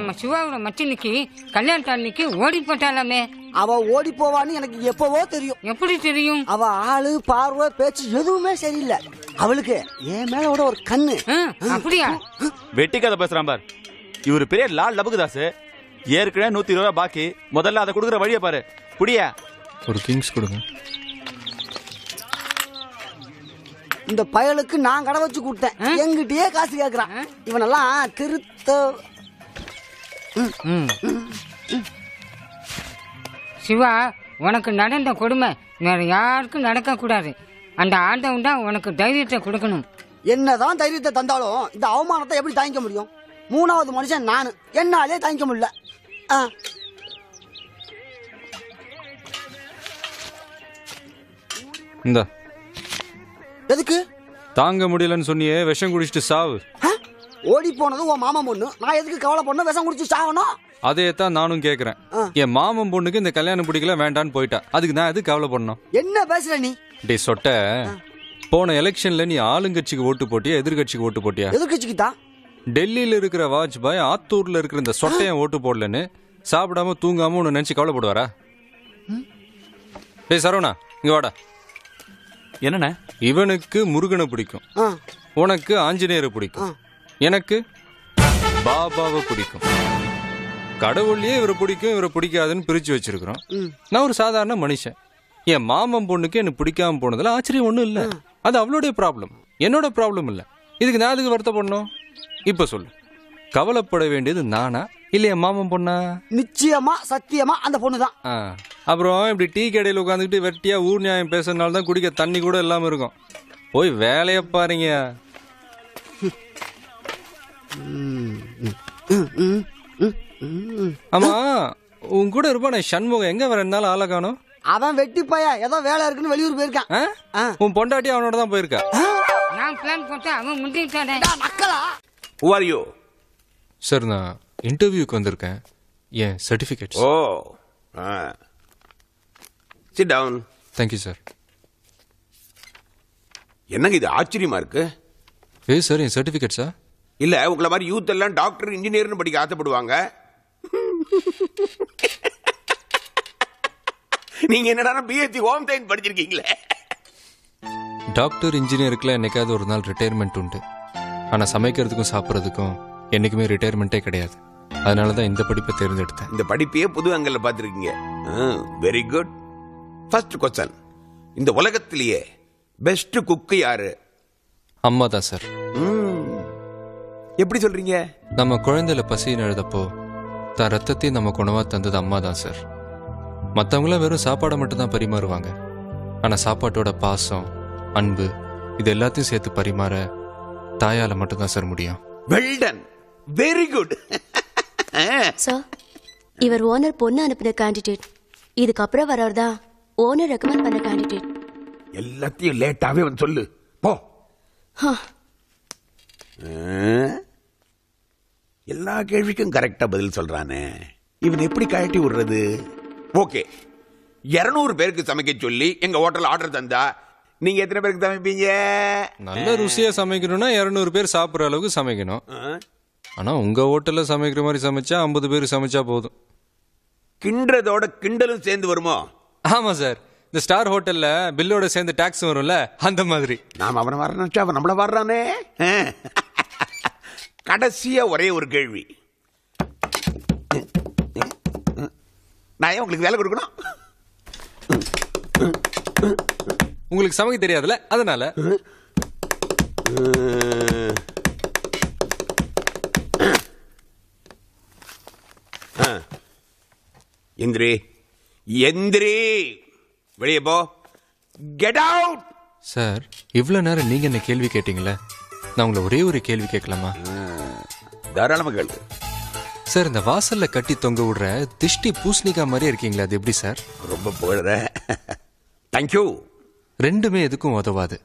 நம்ம சிவாவோட மச்சினிக்கு கல்யாண அன்னைக்கு ஓடி போட்டாலாமே. அவ ஓடி போவான்னு எனக்கு எப்பவோ தெரியும். எப்படி தெரியும்? அவ ஆளு பார்வை பேச்சு எதுவுமே சரியில்லை. அவளுக்கு என் மேல விட ஒரு கண்ணு. அப்படியா? வெட்டி கதை பேசுறான் பார். இவரு பெரிய லால் லபுகுதாசு. ஏற்கனவே 120 ரூபாய் பாக்கி. முதல்ல அதை கொடுக்குற வழியை பாரு. புடியா ஒரு கிங்ஸ் கொடுங்க. இந்த பயலுக்கு நான் கடை வச்சு கொடுத்தேன், எங்கிட்டயே காசு கேட்கறான். இவனெல்லாம் திருத்த. சிவா, உனக்கு நடந்த கொடுமை வேற யாருக்கும் நடக்க கூடாது. அந்த ஆண்டவன் தான் உனக்கு தைரியத்தை கொடுக்கணும். என்னதான் தைரியத்தை தந்தாலும் இந்த அவமானத்தை எப்படி தாங்கிக்க முடியும்? 3வது மனுஷன் நானு, என்னாலே தாங்கிக்க முடியல. இந்த எதுக்கு? தாங்க முடியலன்னு சொன்னியே, விஷம் குடிச்சிட்டு சாவு. ஓடி போனது உன் மாமா பொண்ணு, நான் எதுக்கு கவலை பண்ண விஷம் குடிச்சு சாகணும்? அதே தான் நானும் கேக்குறேன். என் மாமன் பொண்ணுக்கு இந்த கல்யாணம் பிடிக்கல, வேண்டான்னு போயிட்டா. அதுக்கு நான் எதுக்கு கவலை பண்ணணும்? என்ன பேசுற நீ? டே சொட்ட, போன எலெக்ஷன்ல நீ ஆளுங்கட்சிக்கு ஓட்டு போட்டியா எதிர்கட்சிக்கு ஓட்டு போட்டியா? எதிர்கட்சிக்கு தான். டெல்லியில இருக்கிற வாஜ்பாய் ஆத்தூர்ல இருக்கிற இந்த சொட்டையன் ஓட்டு போடலன்னு சாப்பிடாம தூங்காம உன்னை நினைச்சு கவலைப்படுவாரா? டேய் சரவணா, இங்க வாடா. என்னண்ணே? இவனுக்கு முருகனை பிடிக்கும், உனக்கு ஆஞ்சநேயரை பிடிக்கும், எனக்கு பாபாவை பிடிக்கும். கடவுள்லயே இவரை பிடிக்கும் இவரை பிடிக்காதுன்னு பிரிச்சு வச்சிருக்கிறோம். நான் ஒரு சாதாரண மனுஷன். என் மாமன் பொண்ணுக்கு எனக்கு பிடிக்காம போனதுல ஆச்சரியம் ஒண்ணும் இல்ல. அது அவளுடைய ப்ராப்ளம், என்னோட ப்ராப்ளம் இல்ல. இதுக்கு நான் அதுக்கு வருத்தப்படணும்? இப்ப சொல்லு, கவலைப்பட வேண்டியது நானா இல்ல என் மாமன் பொண்ணா? நிச்சயமா சத்தியமா அந்த பொண்ணுதான். அப்புறம் இப்படி டீ கடையில் உட்காந்துக்கிட்டு வெட்டியா ஊர் நியாயம் பேசுறதுனால தான் குடிக்க தண்ணி கூட இல்லாம இருக்கும். போய் வேலைய பாருங்க. ஆமா, உன் கூட இருப்பான சண்முகம் எங்க வர இருந்தாலும் ஆளை காணோம். அவன் வெட்டி பையா ஏதோ வேலை இருக்குன்னு வெளியூர் போயிருக்கான். உன் பொண்டாட்டி அவனோட தான் போயிருக்கா. நான் பிளான் போட்டு அவன் முந்திட்டானே. மக்களா? Who are you? சார், நான் இன்டர்வியூக்கு வந்திருக்கேன். என் certificate. Oh. Sit down. Thank you sir. என்னங்க இது ஆச்சரியமா இருக்கு? சார், என் சர்டிஃபிகேட் சார். இல்ல, உங்களை மாதிரி யூத் எல்லாம் டாக்டர் இன்ஜினியர்னு படிக்க ஆசைப்படுவாங்க. நீங்க என்னடா பிஎஸ்சி ஹோம் சயின்ஸ் படிச்சிருக்கீங்களே. டாக்டர் இன்ஜினியருக்குலாம் என்னைக்காவது ஒரு நாள் ரிட்டையர்மெண்ட் உண்டு. ஆனா சமைக்கிறதுக்கும் சாப்பிட்றதுக்கும் என்னைக்குமே ரிட்டையர்மெண்ட்டே கிடையாது. அதனால தான் இந்த படிப்பை தேர்ந்தெடுத்தேன். இந்த படிப்பையே புது அங்கல்ல பார்த்துருக்கீங்க. Very good. ஃபர்ஸ்ட் क्वेश्चन, இந்த உலகத்திலேயே பெஸ்ட் குக் யாரு? அம்மா தான் சார். எப்படி சொல்றீங்க? நம்ம குழந்தையில பசின்னு எழுதப்போ தான் ரத்தத்தையும் நம்ம உணவா தந்தது அம்மா தான் சார். மற்றவங்களாம் வெறும் சாப்பாடை மட்டும் தான் பரிமாறுவாங்க. ஆனா சாப்பாட்டோட பாசம், அன்பு, இது எல்லாத்தையும் சேர்த்து பரிமாற தாயால மட்டும் தான் சார் முடியும். Well done, very good. Sir, இவர் ஓனர் பொண்ணு அனுப்பின கேண்டிடேட். இதுக்கப்புறம் வரவர் தான் ஓனர் ரெக்கமெண்ட் பண்ண கேண்டிடேட். எல்லாத்தையும் லேட்டாவே வந்து சொல்லு போ. எல்லா கேள்விக்கும் கரெக்டா பதில் சொல்றானே, இவன் எப்படி கழட்டி விடுறது? ஓகே, 200 பேருக்கு சமைக்க சொல்லி எங்க ஹோட்டல் ஆர்டர் தந்தா நீங்க எத்தனை பேருக்கு சமைப்பீங்க? நல்ல ருசியா சமைக்கணும்னா 200 பேர் சாப்பிட்ற அளவுக்கு சமைக்கணும். ஆனா உங்க ஹோட்டல்ல சமைக்கிற மாதிரி சமைச்சா 50 பேர் சமைச்சா போதும். கிண்டதோட கிண்டலும் சேர்ந்து வருமோ? ஆமா சார், இந்த ஸ்டார் ஹோட்டல்ல பில்லோட சேர்ந்து டாக்ஸ் வரும்ல, அந்த மாதிரி. நாம அவனை வரணும், அவன் நம்மள வர்றானே. கடைசியா ஒரே ஒரு கேள்வி, நான் ஏன் உங்களுக்கு வேலை கொடுக்கணும்? உங்களுக்கு சமைக்க தெரியாதுல, அதனால. எந்திரி எந்திரி, வெளியே போ, கெட் அவுட். சார், இவ்வளவு நேரம் நீங்க என்ன கேள்வி கேட்டீங்களே, நான் உங்களை ஒரே ஒரு கேள்வி கேட்கலாமா? தாராளமா கேளு. சார், இந்த வாசல்ல கட்டி தொங்க விடுற திஷ்டி பூசணிக்கா மாதிரியே இருக்கீங்களா, அது எப்படி சார்? ரொம்ப புகழற. தேங்க்யூ. ரெண்டுமே எதுக்கும் உதவாது.